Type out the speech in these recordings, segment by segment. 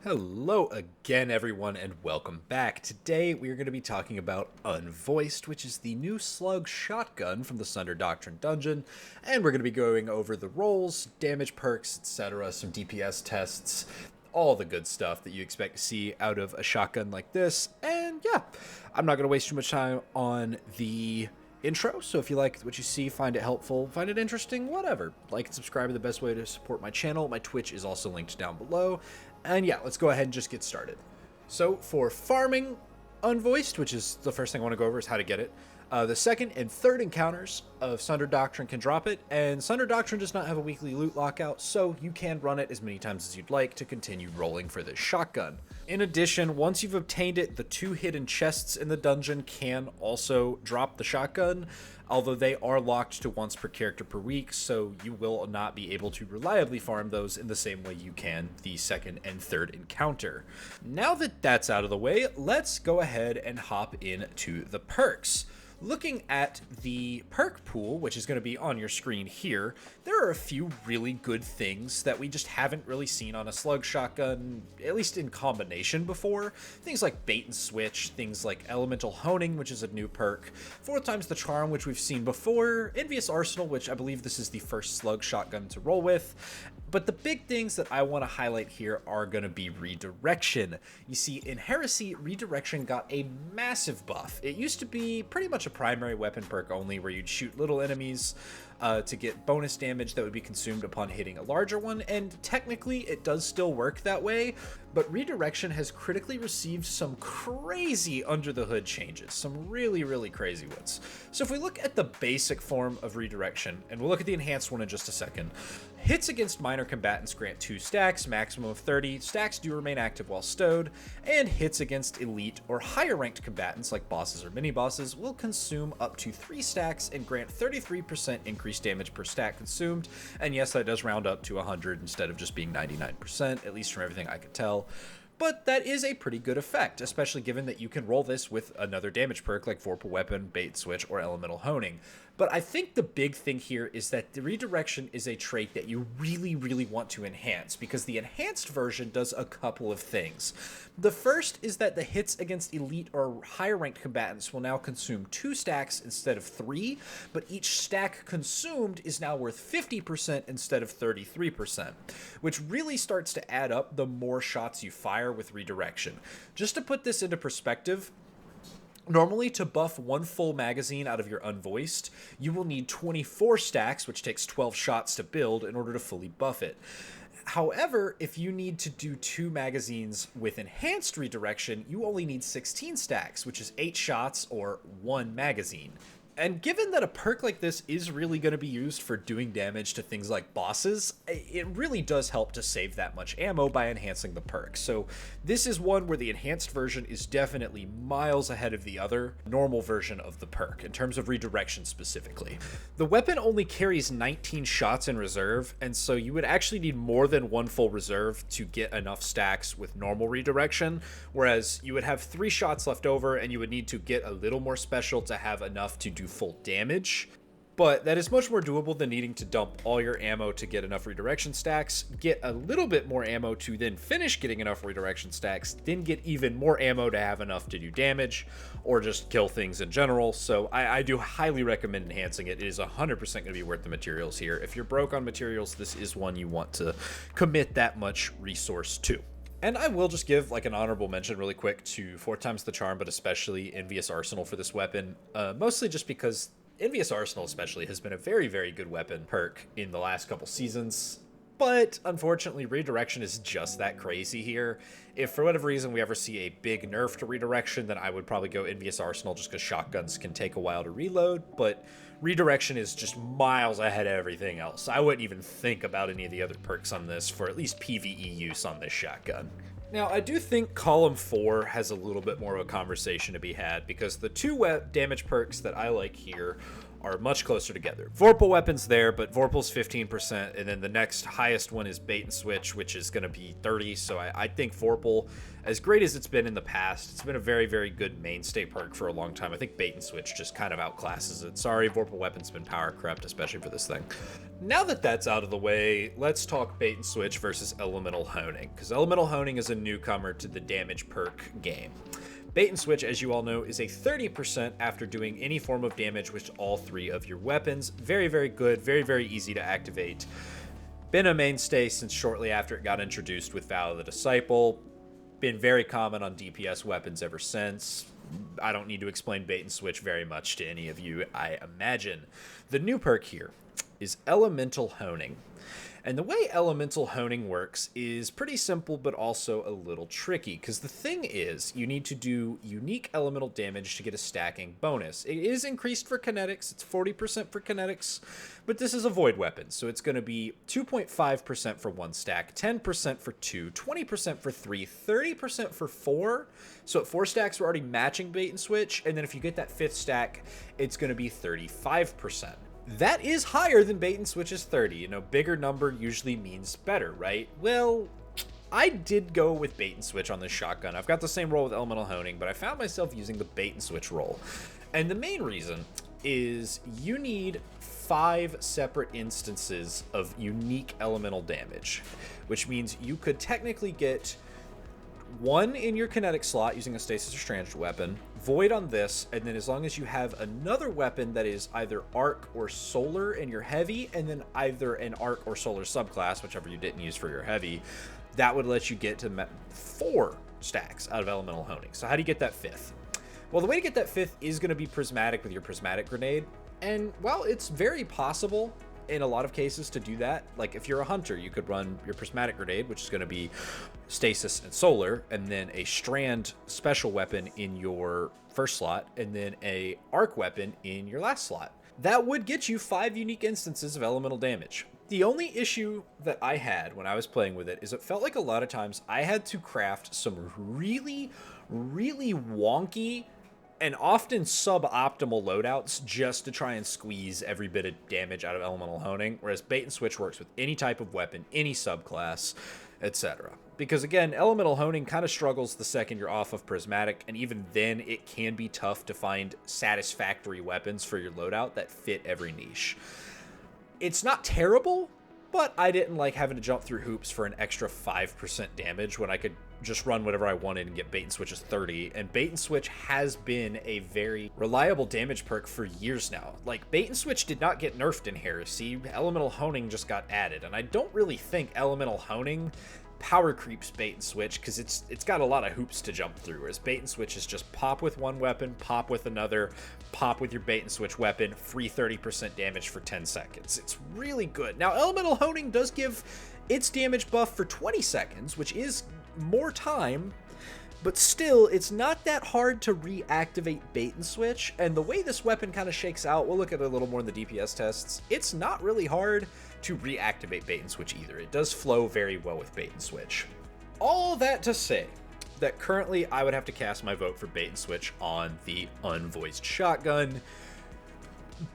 Hello again, everyone, and welcome back. Today, we are going to be talking about Unvoiced, which is the new slug shotgun from the Sundered Doctrine Dungeon, and we're going to be going over the rolls, damage perks, etc., some DPS tests, all the good stuff that you expect to see out of a shotgun like this. And yeah, I'm not going to waste too much time on the intro, so if you like what you see, find it helpful, find it interesting, whatever, like and subscribe are the best way to support my channel. My Twitch is also linked down below. And yeah, let's go ahead and just get started. So for farming Unvoiced, which is the first thing I want to go over, is how to get it. The second and third encounters of Sundered Doctrine can drop it, and Sundered Doctrine does not have a weekly loot lockout, so you can run it as many times as you'd like to continue rolling for this shotgun. In addition, once you've obtained it, the 2 hidden chests in the dungeon can also drop the shotgun, although they are locked to once per character per week, so you will not be able to reliably farm those in the same way you can the second and third encounter. Now that that's out of the way, let's go ahead and hop into the perks. Looking at the perk pool, which is going to be on your screen here, there are a few really good things that we just haven't really seen on a slug shotgun, at least in combination before. Things like bait and switch, things like elemental honing, which is a new perk, 4 times the charm, which we've seen before, envious arsenal, which I believe this is the first slug shotgun to roll with. But the big things that I want to highlight here are going to be redirection. You see, in Heresy, redirection got a massive buff. It used to be pretty much a primary weapon perk only, where you'd shoot little enemies to get bonus damage that would be consumed upon hitting a larger one, and technically it does still work that way, but redirection has critically received some crazy under the hood changes, some really crazy ones. So if we look at the basic form of redirection, and we'll look at the enhanced one in just a second, hits against minor combatants grant 2 stacks, maximum of 30, stacks do remain active while stowed, and hits against elite or higher ranked combatants like bosses or mini-bosses will consume up to 3 stacks and grant 33% increased damage per stack consumed, and yes, that does round up to 100 instead of just being 99%, at least from everything I could tell. But that is a pretty good effect, especially given that you can roll this with another damage perk like Vorpal Weapon, Bait Switch, or Elemental Honing. But I think the big thing here is that the redirection is a trait that you really want to enhance, because the enhanced version does a couple of things. The first is that the hits against elite or higher ranked combatants will now consume 2 stacks instead of 3, but each stack consumed is now worth 50% instead of 33%, which really starts to add up the more shots you fire with redirection. Just to put this into perspective, normally, to buff 1 full magazine out of your Unvoiced, you will need 24 stacks, which takes 12 shots to build, in order to fully buff it. However, if you need to do 2 magazines with enhanced redirection, you only need 16 stacks, which is 8 shots or 1 magazine. And given that a perk like this is really going to be used for doing damage to things like bosses, it really does help to save that much ammo by enhancing the perk. So this is one where the enhanced version is definitely miles ahead of the other normal version of the perk, in terms of redirection specifically. The weapon only carries 19 shots in reserve, and so you would actually need more than 1 full reserve to get enough stacks with normal redirection, whereas you would have 3 shots left over, and you would need to get a little more special to have enough to do full damage. But that is much more doable than needing to dump all your ammo to get enough redirection stacks, get a little bit more ammo to then finish getting enough redirection stacks, then get even more ammo to have enough to do damage, or just kill things in general. So I do highly recommend enhancing it. It is 100% going to be worth the materials here. If you're broke on materials, this is one you want to commit that much resource to. And I will just give like an honorable mention really quick to 4 times the charm, but especially Envious Arsenal for this weapon, mostly just because Envious Arsenal especially has been a very good weapon perk in the last couple seasons. But unfortunately, redirection is just that crazy here. If for whatever reason we ever see a big nerf to redirection, then I would probably go Envious Arsenal, just because shotguns can take a while to reload, but redirection is just miles ahead of everything else. I wouldn't even think about any of the other perks on this for at least PvE use on this shotgun. Now, I do think column 4 has a little bit more of a conversation to be had, because the 2 damage perks that I like here are much closer together. Vorpal weapons there, but Vorpal's 15%, and then the next highest one is Bait and Switch, which is going to be 30. So I think Vorpal, as great as it's been in the past, it's been a very, very good mainstay perk for a long time. I think Bait and Switch just kind of outclasses it. Sorry, Vorpal weapon's been power crept, especially for this thing. Now that that's out of the way, let's talk Bait and Switch versus Elemental Honing, because Elemental Honing is a newcomer to the damage perk game. Bait and Switch, as you all know, is a 30% after doing any form of damage with all 3 of your weapons. Very, very good, very, very easy to activate. Been a mainstay since shortly after it got introduced with Vow of the Disciple. Been very common on DPS weapons ever since. I don't need to explain Bait and Switch very much to any of you, I imagine. The new perk here is Elemental Honing. And the way Elemental Honing works is pretty simple, but also a little tricky, because the thing is, you need to do unique elemental damage to get a stacking bonus. It is increased for kinetics, it's 40% for kinetics, but this is a void weapon, so it's going to be 2.5% for 1 stack, 10% for 2, 20% for 3, 30% for 4, so at 4 stacks we're already matching Bait and Switch, and then if you get that 5th stack, it's going to be 35%. That is higher than Bait and Switch's 30. You know, bigger number usually means better, right? Well, I did go with Bait and Switch on this shotgun. I've got the same roll with Elemental Honing, but I found myself using the Bait and Switch roll. And the main reason is you need 5 separate instances of unique elemental damage, which means you could technically get 1 in your kinetic slot using a stasis or stranded weapon, void on this, and then as long as you have another weapon that is either arc or solar in your heavy, and then either an arc or solar subclass, whichever you didn't use for your heavy, that would let you get to 4 stacks out of Elemental Honing. So how do you get that 5th? Well, the way to get that 5th is going to be prismatic with your prismatic grenade, and while it's very possible in a lot of cases to do that, like if you're a hunter, you could run your prismatic grenade, which is going to be stasis and solar, and then a strand special weapon in your first slot, and then a arc weapon in your last slot. That would get you 5 unique instances of elemental damage. The only issue that I had when I was playing with it is it felt like a lot of times I had to craft some really, really wonky and often suboptimal loadouts just to try and squeeze every bit of damage out of Elemental Honing, whereas Bait and Switch works with any type of weapon, any subclass, etc. Because again, Elemental Honing kind of struggles the second you're off of Prismatic, and even then it can be tough to find satisfactory weapons for your loadout that fit every niche. It's not terrible, but I didn't like having to jump through hoops for an extra 5% damage when I could just run whatever I wanted and get Bait and Switch's 30. And Bait and Switch has been a very reliable damage perk for years now. Like, Bait and Switch did not get nerfed in Heresy. Elemental Honing just got added. And I don't really think Elemental Honing power creeps Bait and Switch, because it's got a lot of hoops to jump through, whereas Bait and Switch is just pop with one weapon, pop with another, pop with your Bait and Switch weapon, free 30% damage for 10 seconds. It's really good. Now, Elemental Honing does give its damage buff for 20 seconds, which is more time, but still, it's not that hard to reactivate Bait and Switch, and the way this weapon kind of shakes out, we'll look at it a little more in the DPS tests, it's not really hard to reactivate Bait and Switch either. It does flow very well with Bait and Switch. All that to say that currently I would have to cast my vote for Bait and Switch on the Unvoiced shotgun,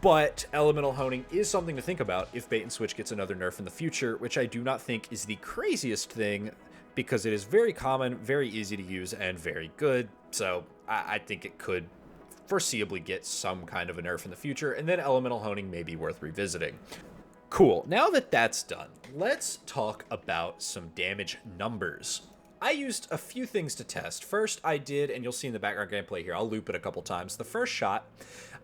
but Elemental Honing is something to think about if Bait and Switch gets another nerf in the future, which I do not think is the craziest thing, because it is very common, very easy to use, and very good. So I think it could foreseeably get some kind of a nerf in the future, and then Elemental Honing may be worth revisiting. Cool, now that that's done, let's talk about some damage numbers. I used a few things to test. First, I did, and you'll see in the background gameplay here, I'll loop it a couple times. The first shot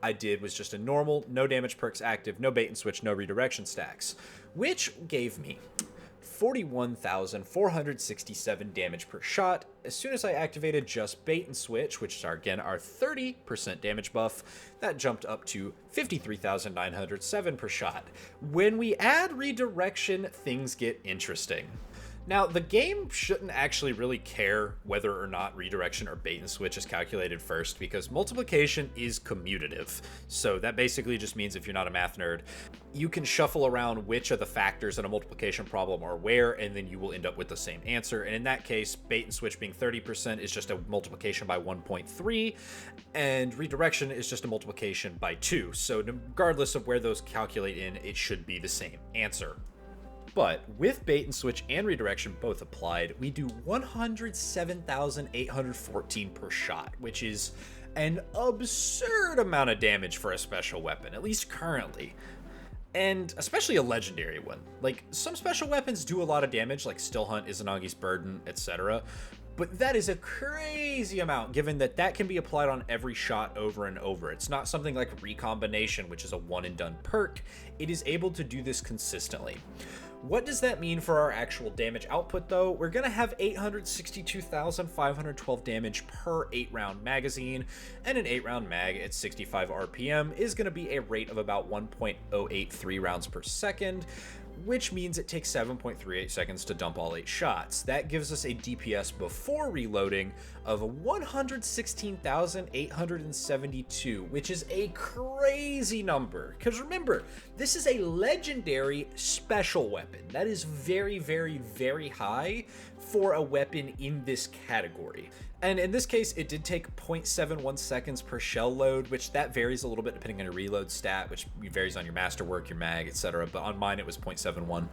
I did was just a normal, no damage perks active, no Bait and Switch, no redirection stacks, which gave me 41,467 damage per shot. As soon as I activated just Bait and Switch, which is again our 30% damage buff, that jumped up to 53,907 per shot. When we add redirection, things get interesting. Now, the game shouldn't actually really care whether or not redirection or bait and switch is calculated first, because multiplication is commutative. So that basically just means, if you're not a math nerd, you can shuffle around which of the factors in a multiplication problem are where, and then you will end up with the same answer. And in that case, bait and switch being 30% is just a multiplication by 1.3, and redirection is just a multiplication by 2. So regardless of where those calculate in, it should be the same answer. But with bait and switch and redirection both applied, we do 107,814 per shot, which is an absurd amount of damage for a special weapon, at least currently. And especially a legendary one. Like, some special weapons do a lot of damage, like Still Hunt, Izanagi's Burden, etc. But that is a crazy amount, given that that can be applied on every shot over and over. It's not something like Recombination, which is a one-and-done perk. It is able to do this consistently. What does that mean for our actual damage output, though? We're going to have 862,512 damage per 8-round magazine, and an 8-round mag at 65 RPM is going to be a rate of about 1.083 rounds per second, which means it takes 7.38 seconds to dump all 8 shots. That gives us a DPS before reloading of 116,872, which is a crazy number. Because remember, this is a legendary special weapon. That is very, very, very high for a weapon in this category. And in this case, it did take 0.71 seconds per shell load, which that varies a little bit depending on your reload stat, which varies on your masterwork, your mag, etc. But on mine, it was 0.71.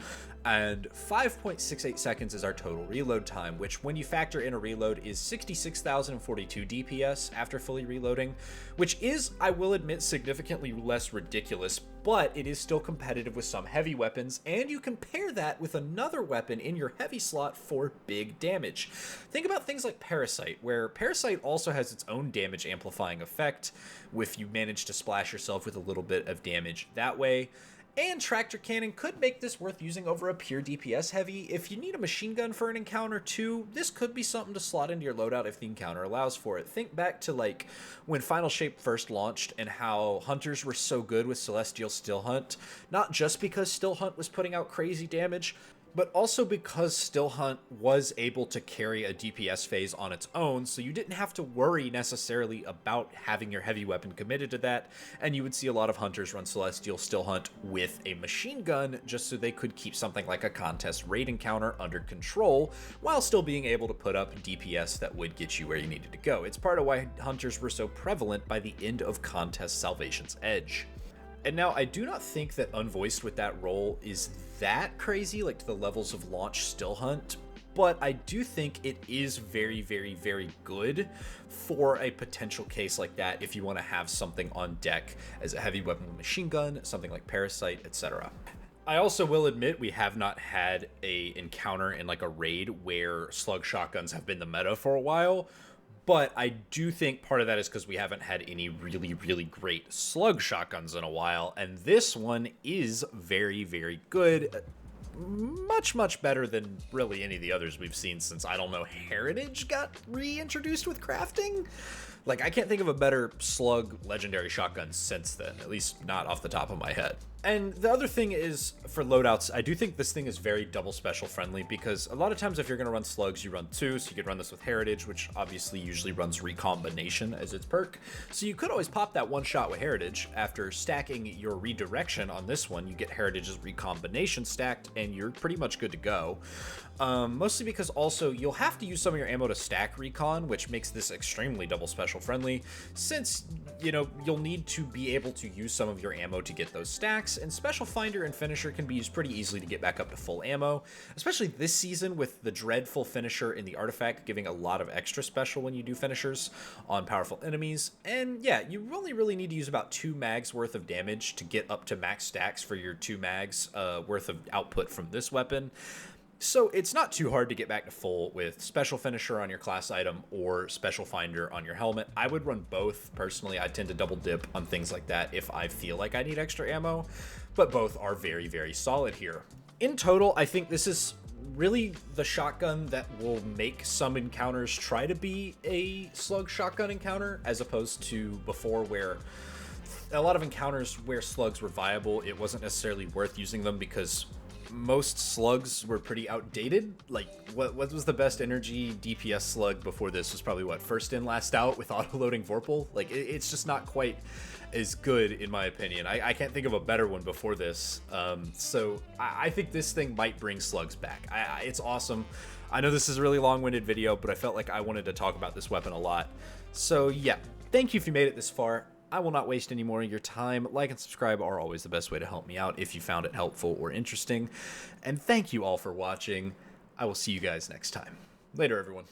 And 5.68 seconds is our total reload time, which when you factor in a reload is 66,042 DPS after fully reloading, which is, I will admit, significantly less ridiculous, but it is still competitive with some heavy weapons, and you can pair that with another weapon in your heavy slot for big damage. Think about things like Parasite, where Parasite also has its own damage amplifying effect if you manage to splash yourself with a little bit of damage that way. And Tractor Cannon could make this worth using over a pure DPS heavy. If you need a machine gun for an encounter too, this could be something to slot into your loadout if the encounter allows for it. Think back to like when Final Shape first launched and how hunters were so good with Celestial Still Hunt, not just because Still Hunt was putting out crazy damage, but also because Still Hunt was able to carry a DPS phase on its own, so you didn't have to worry necessarily about having your heavy weapon committed to that, and you would see a lot of hunters run Celestial Still Hunt with a machine gun just so they could keep something like a contest raid encounter under control, while still being able to put up DPS that would get you where you needed to go. It's part of why hunters were so prevalent by the end of Contest Salvation's Edge. And now, I do not think that Unvoiced with that role is that crazy, like to the levels of launch Still Hunt, but I do think it is very, very, very good for a potential case like that if you want to have something on deck as a heavy weapon machine gun, something like Parasite, etc. I also will admit we have not had a encounter in like a raid where slug shotguns have been the meta for a while, but I do think part of that is because we haven't had any really, really great slug shotguns in a while, and this one is very, very good. Much, much better than really any of the others we've seen since, I don't know, Heritage got reintroduced with crafting? Like, I can't think of a better slug legendary shotgun since then, at least not off the top of my head. And the other thing is, for loadouts, I do think this thing is very double special friendly, because a lot of times if you're going to run slugs, you run two, so you could run this with Heritage, which obviously usually runs Recombination as its perk. So you could always pop that one shot with Heritage. After stacking your Redirection on this one, you get Heritage's Recombination stacked, and you're pretty much good to go. Mostly because also you'll have to use some of your ammo to stack Recon, which makes this extremely double special friendly, since, you know, you'll need to be able to use some of your ammo to get those stacks, and Special Finder and Finisher can be used pretty easily to get back up to full ammo, especially this season with the Dreadful Finisher in the artifact giving a lot of extra special when you do finishers on powerful enemies. And yeah, you only really need to use about 2 mags worth of damage to get up to max stacks for your 2 mags worth of output from this weapon. So it's not too hard to get back to full with Special Finisher on your class item or Special Finder on your helmet. I would run both. Personally, I tend to double dip on things like that if I feel like I need extra ammo, but both are very, very solid here. In total, I think this is really the shotgun that will make some encounters try to be a slug shotgun encounter, as opposed to before where a lot of encounters where slugs were viable, it wasn't necessarily worth using them because most slugs were pretty outdated. Like, what was the best energy DPS slug before this? Was probably, what, first in, last out with auto-loading Vorpal? Like, it's just not quite as good, in my opinion. I can't think of a better one before this. So I think this thing might bring slugs back. It's awesome. I know this is a really long-winded video, but I felt like I wanted to talk about this weapon a lot. So yeah, thank you if you made it this far. I will not waste any more of your time. Like and subscribe are always the best way to help me out if you found it helpful or interesting. And thank you all for watching. I will see you guys next time. Later, everyone.